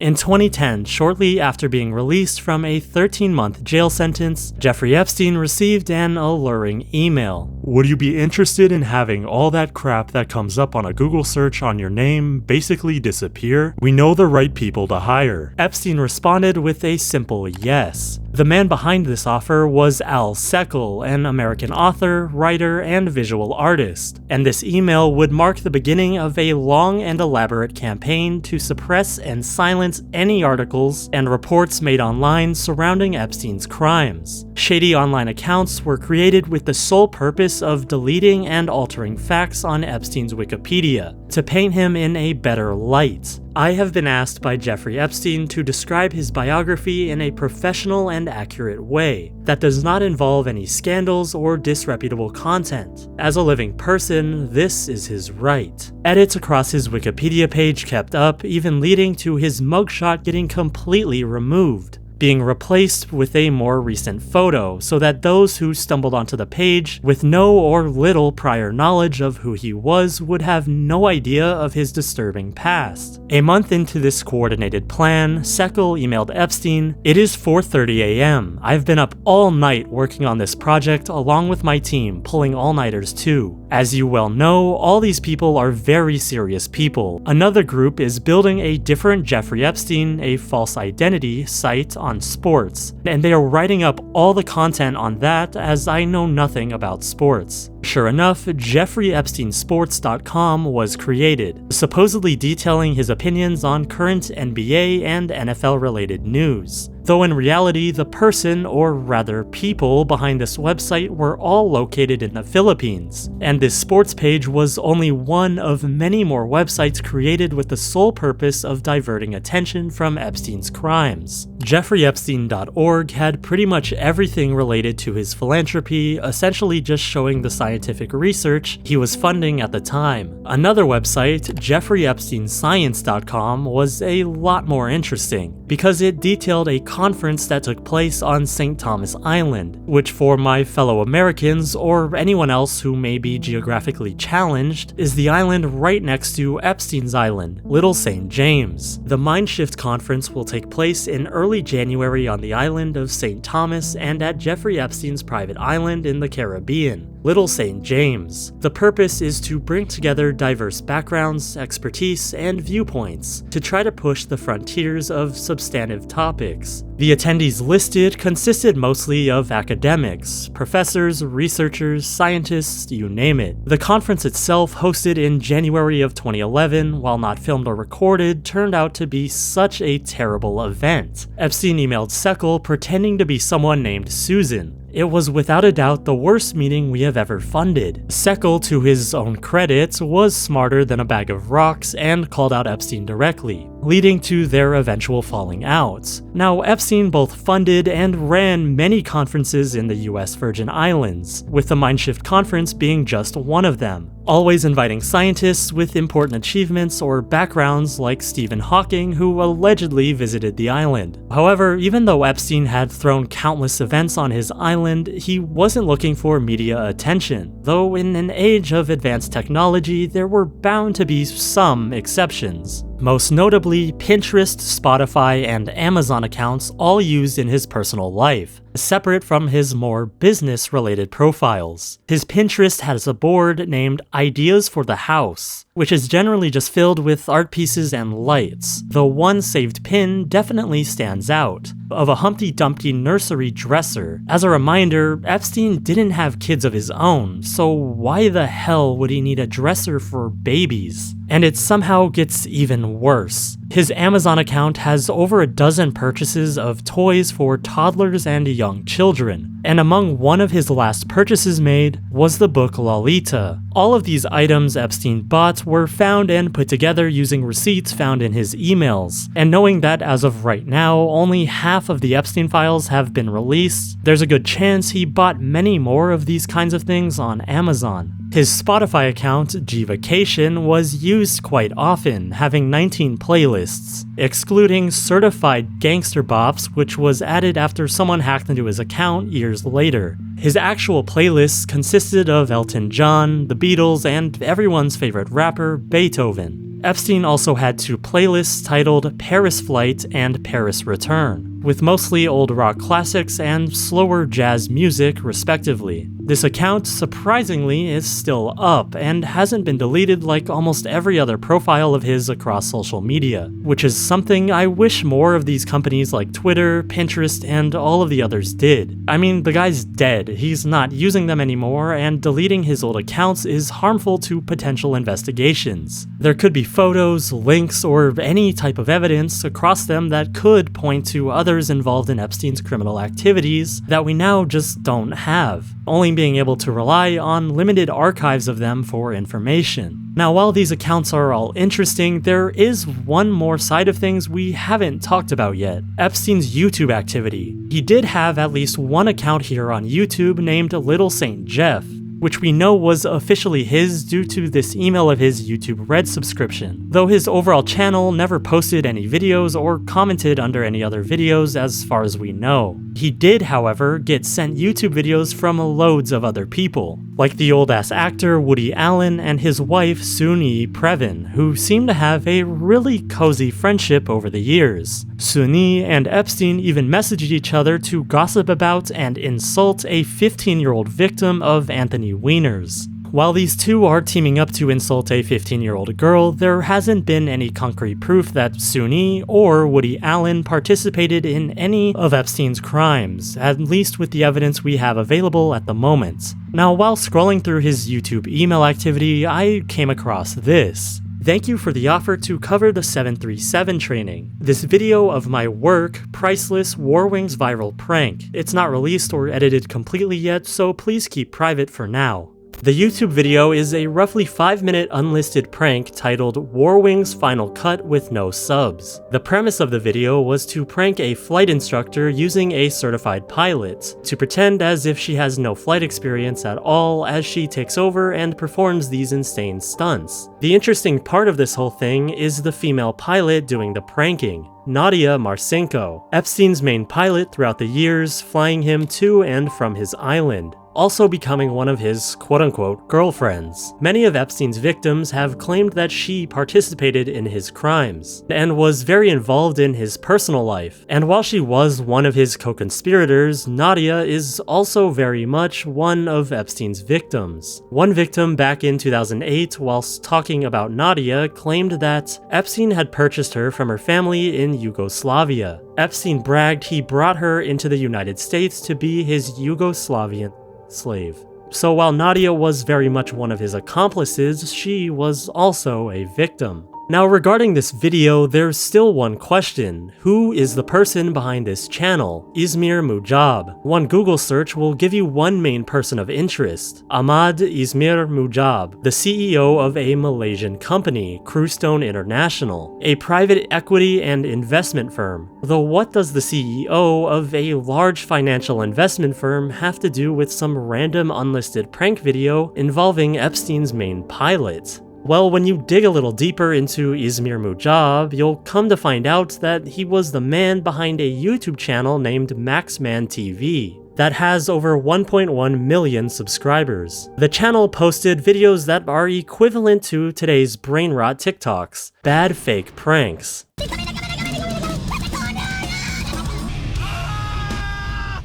In 2010, shortly after being released from a 13-month jail sentence, Jeffrey Epstein received an alluring email. Would you be interested in having all that crap that comes up on a Google search on your name basically disappear? We know the right people to hire. Epstein responded with a simple yes. The man behind this offer was Seckel, an American author, writer, and visual artist, and this email would mark the beginning of a long and elaborate campaign to suppress and silence any articles and reports made online surrounding Epstein's crimes. Shady online accounts were created with the sole purpose of deleting and altering facts on Epstein's Wikipedia to paint him in a better light. I have been asked by Jeffrey Epstein to describe his biography in a professional and accurate way that does not involve any scandals or disreputable content. As a living person, this is his right. Edits across his Wikipedia page kept up, even leading to his mugshot getting completely removed, being replaced with a more recent photo so that those who stumbled onto the page with no or little prior knowledge of who he was would have no idea of his disturbing past. A month into this coordinated plan, Seckel emailed Epstein, "It is 4:30 a.m. I've been up all night working on this project along with my team, pulling all-nighters too. As you well know, all these people are very serious people. Another group is building a different Jeffrey Epstein, a false identity site on sports, and they are writing up all the content on that as I know nothing about sports." Sure enough, JeffreyEpsteinSports.com was created, supposedly detailing his opinions on current NBA and NFL-related news. Though in reality, the person, or rather people, behind this website were all located in the Philippines, and this sports page was only one of many more websites created with the sole purpose of diverting attention from Epstein's crimes. JeffreyEpstein.org had pretty much everything related to his philanthropy, essentially just showing the scientific research he was funding at the time. Another website, JeffreyEpsteinScience.com, was a lot more interesting, because it detailed a conference that took place on St. Thomas Island, which for my fellow Americans, or anyone else who may be geographically challenged, is the island right next to Epstein's Island, Little St. James. The Mindshift conference will take place in early January on the island of St. Thomas and at Jeffrey Epstein's private island in the Caribbean, Little St. James. The purpose is to bring together diverse backgrounds, expertise, and viewpoints to try to push the frontiers of substantive topics. The attendees listed consisted mostly of academics, professors, researchers, scientists, you name it. The conference itself, hosted in January of 2011, while not filmed or recorded, turned out to be such a terrible event. Epstein emailed Seckel pretending to be someone named Susan. It was without a doubt the worst meeting we have ever funded. Seckel, to his own credit, was smarter than a bag of rocks and called out Epstein directly, leading to their eventual falling out. Now, Epstein both funded and ran many conferences in the US Virgin Islands, with the Mindshift conference being just one of them, always inviting scientists with important achievements or backgrounds like Stephen Hawking, who allegedly visited the island. However, even though Epstein had thrown countless events on his island, he wasn't looking for media attention, though in an age of advanced technology, there were bound to be some exceptions. Most notably, Pinterest, Spotify, and Amazon accounts all used in his personal life, separate from his more business-related profiles. His Pinterest has a board named Ideas for the House, which is generally just filled with art pieces and lights. The one saved pin definitely stands out, of a Humpty Dumpty nursery dresser. As a reminder, Epstein didn't have kids of his own, so why the hell would he need a dresser for babies? And it somehow gets even worse. His Amazon account has over a dozen purchases of toys for toddlers and young children, and among one of his last purchases made was the book Lolita. All of these items Epstein bought were found and put together using receipts found in his emails, and knowing that as of right now, only half of the Epstein files have been released, there's a good chance he bought many more of these kinds of things on Amazon. His Spotify account, Gvacation, was used quite often, having 19 playlists, excluding Certified Gangster Bops, which was added after someone hacked into his account years later. His actual playlists consisted of Elton John, the Beatles, and everyone's favorite rapper, Beethoven. Epstein also had 2 playlists titled Paris Flight and Paris Return, with mostly old rock classics and slower jazz music, respectively. This account, surprisingly, is still up and hasn't been deleted like almost every other profile of his across social media, which is something I wish more of these companies like Twitter, Pinterest, and all of the others did. I mean, the guy's dead, he's not using them anymore, and deleting his old accounts is harmful to potential investigations. There could be photos, links, or any type of evidence across them that could point to others involved in Epstein's criminal activities that we now just don't have, only being able to rely on limited archives of them for information. Now, while these accounts are all interesting, there is one more side of things we haven't talked about yet: Epstein's YouTube activity. He did have at least one account here on YouTube named Little Saint Jeff, which we know was officially his due to this email of his YouTube Red subscription, though his overall channel never posted any videos or commented under any other videos as far as we know. He did, however, get sent YouTube videos from loads of other people, like the old-ass actor Woody Allen and his wife Soon-Yi Previn, who seem to have a really cozy friendship over the years. Soon-Yi and Epstein even messaged each other to gossip about and insult a 15-year-old victim of Anthony Weiner's. While these two are teaming up to insult a 15-year-old girl, there hasn't been any concrete proof that Soon-Yi or Woody Allen participated in any of Epstein's crimes, at least with the evidence we have available at the moment. Now, while scrolling through his YouTube email activity, I came across this. Thank you for the offer to cover the 737 training. This video of my work, priceless Warwings viral prank. It's not released or edited completely yet, so please keep private for now. The YouTube video is a roughly 5-minute unlisted prank titled Warwings Final Cut with no subs. The premise of the video was to prank a flight instructor using a certified pilot, to pretend as if she has no flight experience at all as she takes over and performs these insane stunts. The interesting part of this whole thing is the female pilot doing the pranking, Nadia Marcinko, Epstein's main pilot throughout the years, flying him to and from his island, also becoming one of his quote-unquote girlfriends. Many of Epstein's victims have claimed that she participated in his crimes and was very involved in his personal life, and while she was one of his co-conspirators, Nadia is also very much one of Epstein's victims. One victim back in 2008, whilst talking about Nadia, claimed that Epstein had purchased her from her family in Yugoslavia. Epstein bragged he brought her into the United States to be his Yugoslavian slave. So while Nadia was very much one of his accomplices, she was also a victim. Now, regarding this video, there's still one question. Who is the person behind this channel? Izmir Mujab. One Google search will give you one main person of interest, Ahmad Izmir Mujab, the CEO of a Malaysian company, Crewstone International, a private equity and investment firm. Though what does the CEO of a large financial investment firm have to do with some random unlisted prank video involving Epstein's main pilot? Well, when you dig a little deeper into Izmir Mujab, you'll come to find out that he was the man behind a YouTube channel named Maxman TV that has over 1.1 million subscribers. The channel posted videos that are equivalent to today's brain rot TikToks, bad fake pranks.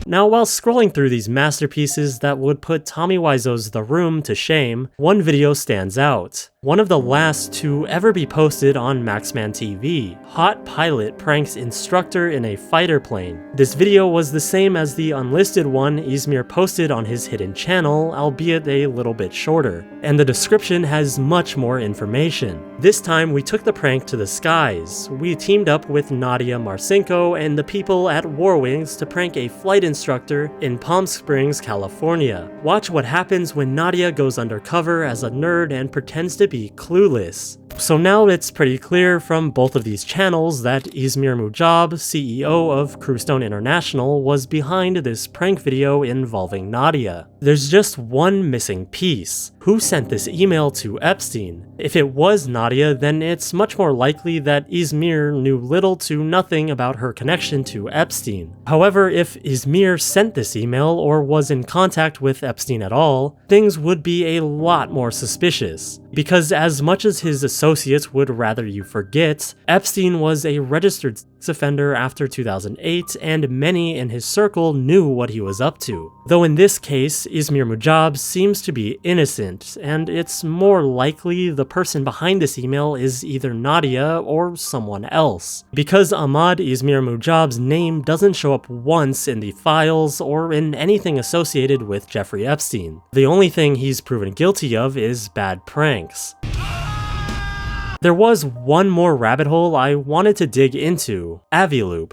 Now, while scrolling through these masterpieces that would put Tommy Wiseau's The Room to shame, one video stands out. One of the last to ever be posted on Maxman TV. Hot pilot pranks instructor in a fighter plane. This video was the same as the unlisted one Izmir posted on his hidden channel, albeit a little bit shorter, and the description has much more information. This time we took the prank to the skies. We teamed up with Nadia Marcinko and the people at Warwings to prank a flight instructor in Palm Springs, California. Watch what happens when Nadia goes undercover as a nerd and pretends to be clueless. So now it's pretty clear from both of these channels that Izmir Mujab, CEO of Crewstone International, was behind this prank video involving Nadia. There's just one missing piece. Who sent this email to Epstein? If it was Nadia, then it's much more likely that Izmir knew little to nothing about her connection to Epstein. However, if Izmir sent this email or was in contact with Epstein at all, things would be a lot more suspicious. Because as much as his associates would rather you forget, Epstein was a registered sex offender after 2008, and many in his circle knew what he was up to. Though in this case, Ismir Mujab seems to be innocent, and it's more likely the person behind this email is either Nadia or someone else, because Ahmad Ismir Mujab's name doesn't show up once in the files or in anything associated with Jeffrey Epstein. The only thing he's proven guilty of is bad pranks. There was one more rabbit hole I wanted to dig into: Aviloop.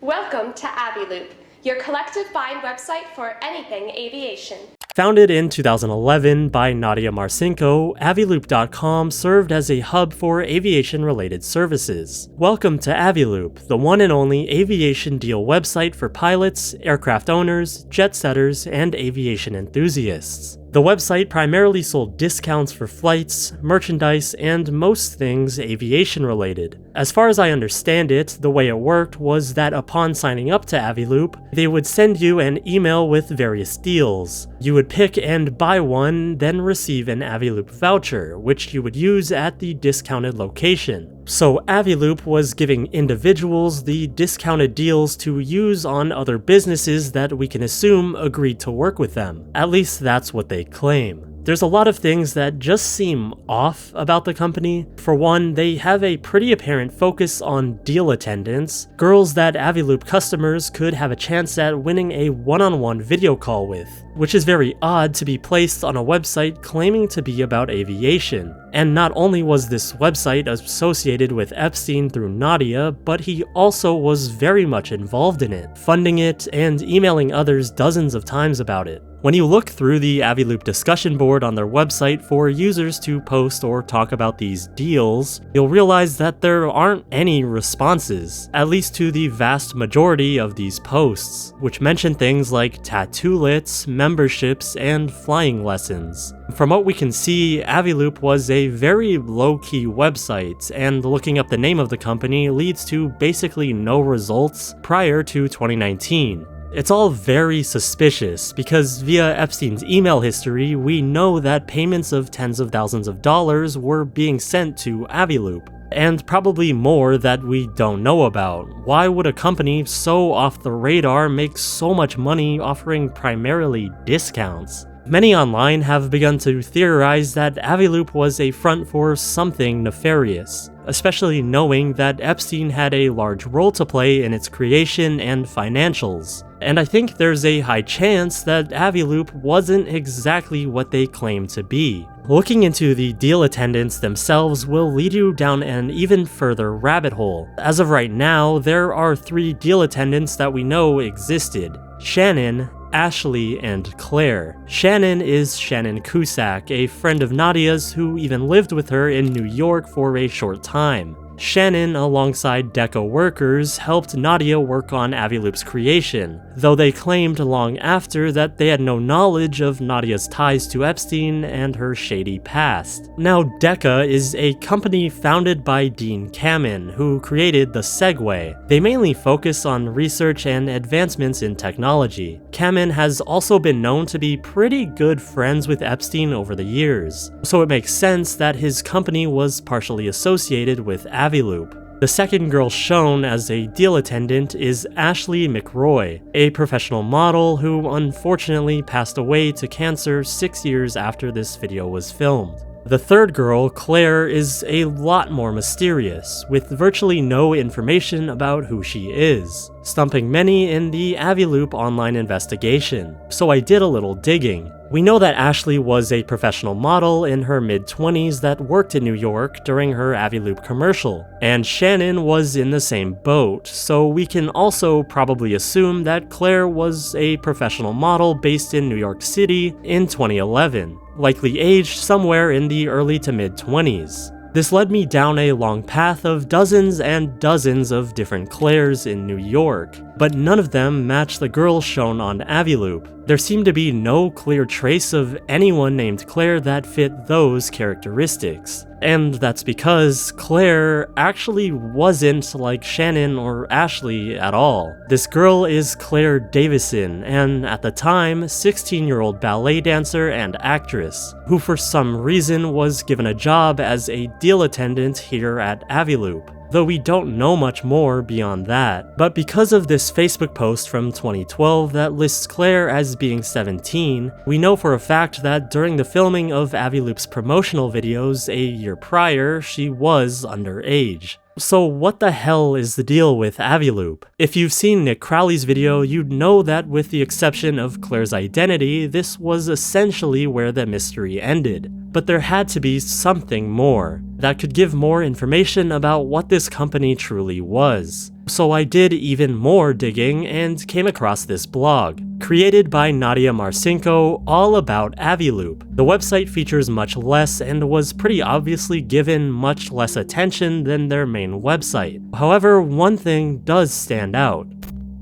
Welcome to Aviloop, your collective buying website for anything aviation. Founded in 2011 by Nadia Marcinko, Aviloop.com served as a hub for aviation-related services. Welcome to Aviloop, the one and only aviation deal website for pilots, aircraft owners, jet setters, and aviation enthusiasts. The website primarily sold discounts for flights, merchandise, and most things aviation-related. As far as I understand it, the way it worked was that upon signing up to Aviloop, they would send you an email with various deals. You would pick and buy one, then receive an Aviloop voucher, which you would use at the discounted location. So Aviloop was giving individuals the discounted deals to use on other businesses that we can assume agreed to work with them. At least that's what they claim. There's a lot of things that just seem off about the company. For one, they have a pretty apparent focus on deal attendance, girls that Aviloop customers could have a chance at winning a one-on-one video call with, which is very odd to be placed on a website claiming to be about aviation. And not only was this website associated with Epstein through Nadia, but he also was very much involved in it, funding it and emailing others dozens of times about it. When you look through the Aviloop discussion board on their website for users to post or talk about these deals, you'll realize that there aren't any responses, at least to the vast majority of these posts, which mention things like tattoo-lits, memberships, and flying lessons. From what we can see, Aviloop was a very low-key website, and looking up the name of the company leads to basically no results prior to 2019. It's all very suspicious, because via Epstein's email history, we know that payments of tens of thousands of dollars were being sent to Aviloop, and probably more that we don't know about. Why would a company so off the radar make so much money offering primarily discounts? Many online have begun to theorize that Aviloop was a front for something nefarious, especially knowing that Epstein had a large role to play in its creation and financials. And I think there's a high chance that Aviloop wasn't exactly what they claim to be. Looking into the deal attendants themselves will lead you down an even further rabbit hole. As of right now, there are 3 deal attendants that we know existed: Shannon, Ashley, and Claire. Shannon is Shannon Cusack, a friend of Nadia's who even lived with her in New York for a short time. Shannon, alongside Deco workers, helped Nadia work on Aviloop's creation, though they claimed long after that they had no knowledge of Nadia's ties to Epstein and her shady past. Now, Deca is a company founded by Dean Kamen, who created the Segway. They mainly focus on research and advancements in technology. Kamen has also been known to be pretty good friends with Epstein over the years, so it makes sense that his company was partially associated with Aviloop. The second girl shown as a deal attendant is Ashley McRoy, a professional model who unfortunately passed away to cancer 6 years after this video was filmed. The third girl, Claire, is a lot more mysterious, with virtually no information about who she is, stumping many in the Aviloop online investigation, so I did a little digging. We know that Ashley was a professional model in her mid-20s that worked in New York during her Aviloop commercial, and Shannon was in the same boat, so we can also probably assume that Claire was a professional model based in New York City in 2011, likely aged somewhere in the early to mid-20s. This led me down a long path of dozens and dozens of different Claires in New York, but none of them match the girl shown on Aviloop. There seemed to be no clear trace of anyone named Claire that fit those characteristics. And that's because Claire actually wasn't like Shannon or Ashley at all. This girl is Claire Davison, and at the time, 16-year-old ballet dancer and actress, who for some reason was given a job as a deal attendant here at Aviloop. Though we don't know much more beyond that. But because of this Facebook post from 2012 that lists Claire as being 17, we know for a fact that during the filming of Aviloop's promotional videos a year prior, she was underage. So what the hell is the deal with Aviloop? If you've seen Nick Crowley's video, you'd know that with the exception of Claire's identity, this was essentially where the mystery ended. But there had to be something more that could give more information about what this company truly was. So I did even more digging and came across this blog, created by Nadia Marcinko, all about Aviloop. The website features much less and was pretty obviously given much less attention than their main website. However, one thing does stand out.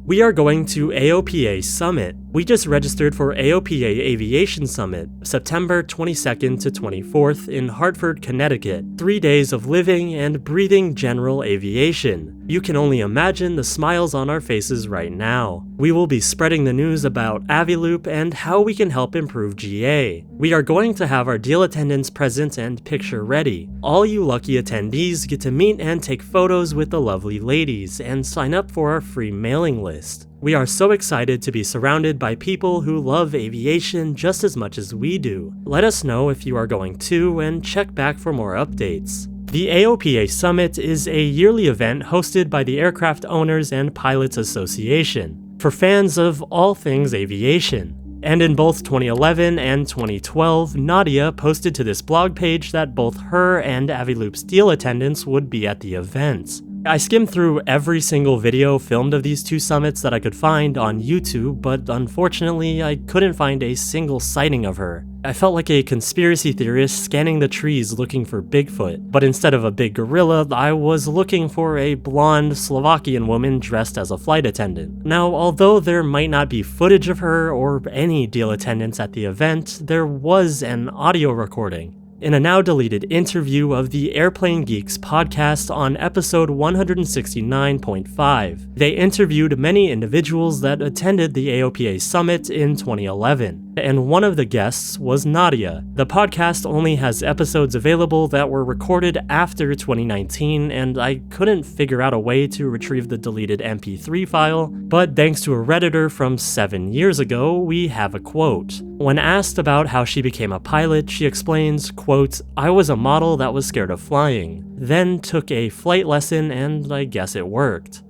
We are going to AOPA Summit. We just registered for AOPA Aviation Summit, September 22nd to 24th in Hartford, Connecticut. 3 days of living and breathing general aviation. You can only imagine the smiles on our faces right now. We will be spreading the news about Aviloop and how we can help improve GA. We are going to have our deal attendants present and picture ready. All you lucky attendees get to meet and take photos with the lovely ladies and sign up for our free mailing list. We are so excited to be surrounded by people who love aviation just as much as we do. Let us know if you are going too and check back for more updates. The AOPA Summit is a yearly event hosted by the Aircraft Owners and Pilots Association for fans of all things aviation. And in both 2011 and 2012, Nadia posted to this blog page that both her and Aviloop's deal attendants would be at the event. I skimmed through every single video filmed of these two summits that I could find on YouTube, but unfortunately I couldn't find a single sighting of her. I felt like a conspiracy theorist scanning the trees looking for Bigfoot, but instead of a big gorilla, I was looking for a blonde Slovakian woman dressed as a flight attendant. Now, although there might not be footage of her or any deal attendants at the event, there was an audio recording. In a now deleted interview of the Airplane Geeks podcast on episode 169.5. They interviewed many individuals that attended the AOPA Summit in 2011, and one of the guests was Nadia. The podcast only has episodes available that were recorded after 2019, and I couldn't figure out a way to retrieve the deleted MP3 file, but thanks to a Redditor from 7 years ago, we have a quote. When asked about how she became a pilot, she explains, quote, "I was a model that was scared of flying, then took a flight lesson and I guess it worked."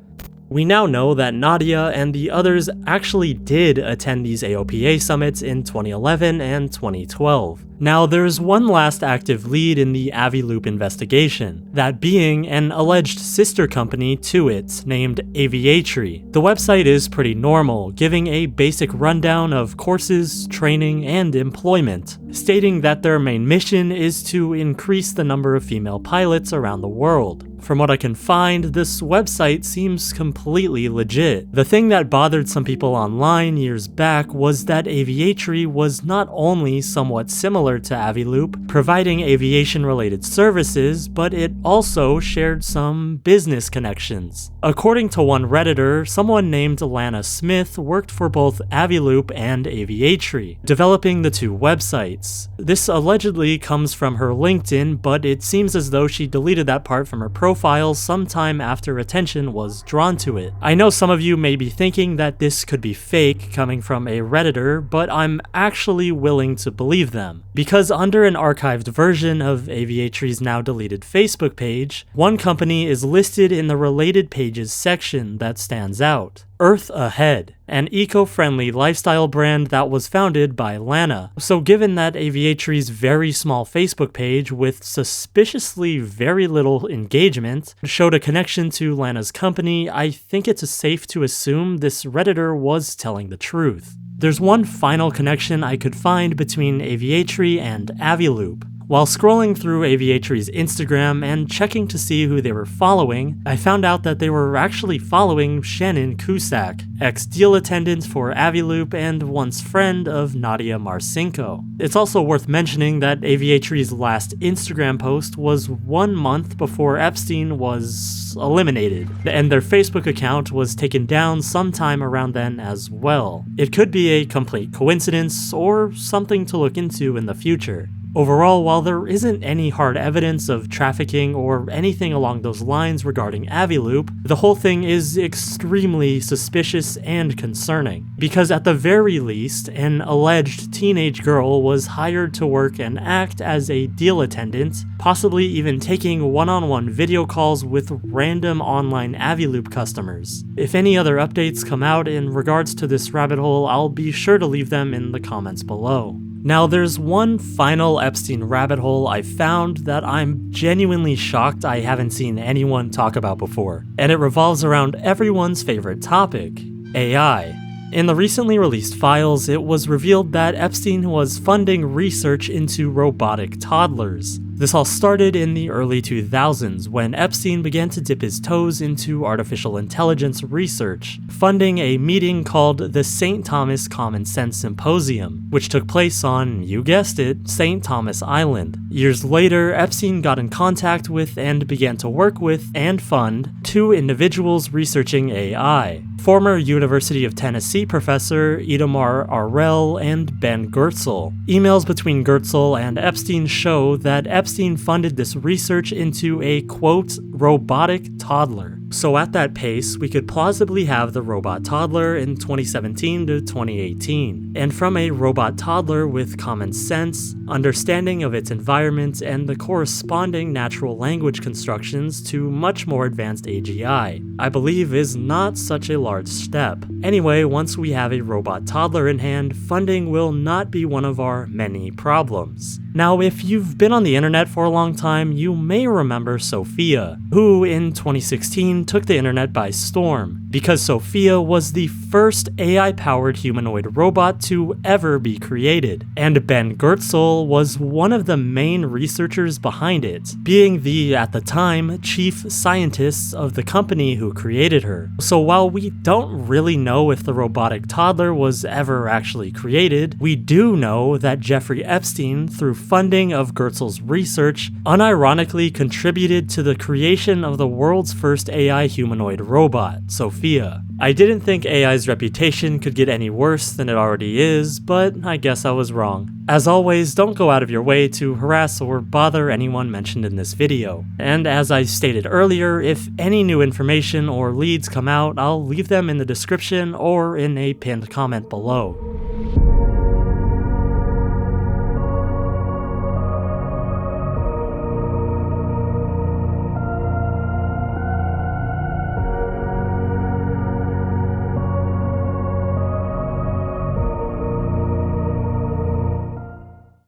We now know that Nadia and the others actually did attend these AOPA summits in 2011 and 2012. Now, there's one last active lead in the Aviloop investigation, that being an alleged sister company to it named Aviatry. The website is pretty normal, giving a basic rundown of courses, training, and employment, stating that their main mission is to increase the number of female pilots around the world. From what I can find, this website seems completely legit. The thing that bothered some people online years back was that Aviatry was not only somewhat similar to Aviloop, providing aviation-related services, but it also shared some business connections. According to one Redditor, someone named Lana Smith worked for both Aviloop and Aviatry, developing the two websites. This allegedly comes from her LinkedIn, but it seems as though she deleted that part from her profile sometime after attention was drawn to it. I know some of you may be thinking that this could be fake coming from a Redditor, but I'm actually willing to believe them. Because under an archived version of Aviatry's now deleted Facebook page, one company is listed in the related pages section that stands out. Earth Ahead, an eco-friendly lifestyle brand that was founded by Lana. So given that Aviatry's very small Facebook page with suspiciously very little engagement showed a connection to Lana's company, I think it's safe to assume this Redditor was telling the truth. There's one final connection I could find between Aviatry and Aviloop. While scrolling through Aviatrix's Instagram and checking to see who they were following, I found out that they were actually following Shannon Cusack, ex-deal attendant for Aviloop and once friend of Nadia Marcinko. It's also worth mentioning that Aviatrix's last Instagram post was 1 month before Epstein was eliminated, and their Facebook account was taken down sometime around then as well. It could be a complete coincidence or something to look into in the future. Overall, while there isn't any hard evidence of trafficking or anything along those lines regarding Aviloop, the whole thing is extremely suspicious and concerning, because at the very least, an alleged teenage girl was hired to work and act as a deal attendant, possibly even taking one-on-one video calls with random online Aviloop customers. If any other updates come out in regards to this rabbit hole, I'll be sure to leave them in the comments below. Now, there's one final Epstein rabbit hole I found that I'm genuinely shocked I haven't seen anyone talk about before, and it revolves around everyone's favorite topic, AI. In the recently released files, it was revealed that Epstein was funding research into robotic toddlers. This all started in the early 2000s when Epstein began to dip his toes into artificial intelligence research, funding a meeting called the St. Thomas Common Sense Symposium, which took place on, you guessed it, St. Thomas Island. Years later, Epstein got in contact with and began to work with and fund 2 individuals researching AI. Former University of Tennessee professor Itamar Arel and Ben Goertzel. Emails between Goertzel and Epstein show that Epstein funded this research into a, quote, robotic toddler. So at that pace, we could plausibly have the robot toddler in 2017 to 2018. And from a robot toddler with common sense, understanding of its environment, and the corresponding natural language constructions to much more advanced AGI, I believe is not such a large step. Anyway, once we have a robot toddler in hand, funding will not be one of our many problems. Now, if you've been on the internet for a long time, you may remember Sophia, who in 2016 took the internet by storm, because Sophia was the first AI-powered humanoid robot to ever be created, and Ben Goertzel was one of the main researchers behind it, being the, at the time, chief scientist of the company who created her. So while we don't really know if the robotic toddler was ever actually created, we do know that Jeffrey Epstein, through funding of Goertzel's research, unironically contributed to the creation of the world's first AI humanoid robot, Sophia. I didn't think AI's reputation could get any worse than it already is, but I guess I was wrong. As always, don't go out of your way to harass or bother anyone mentioned in this video. And as I stated earlier, if any new information or leads come out, I'll leave them in the description or in a pinned comment below.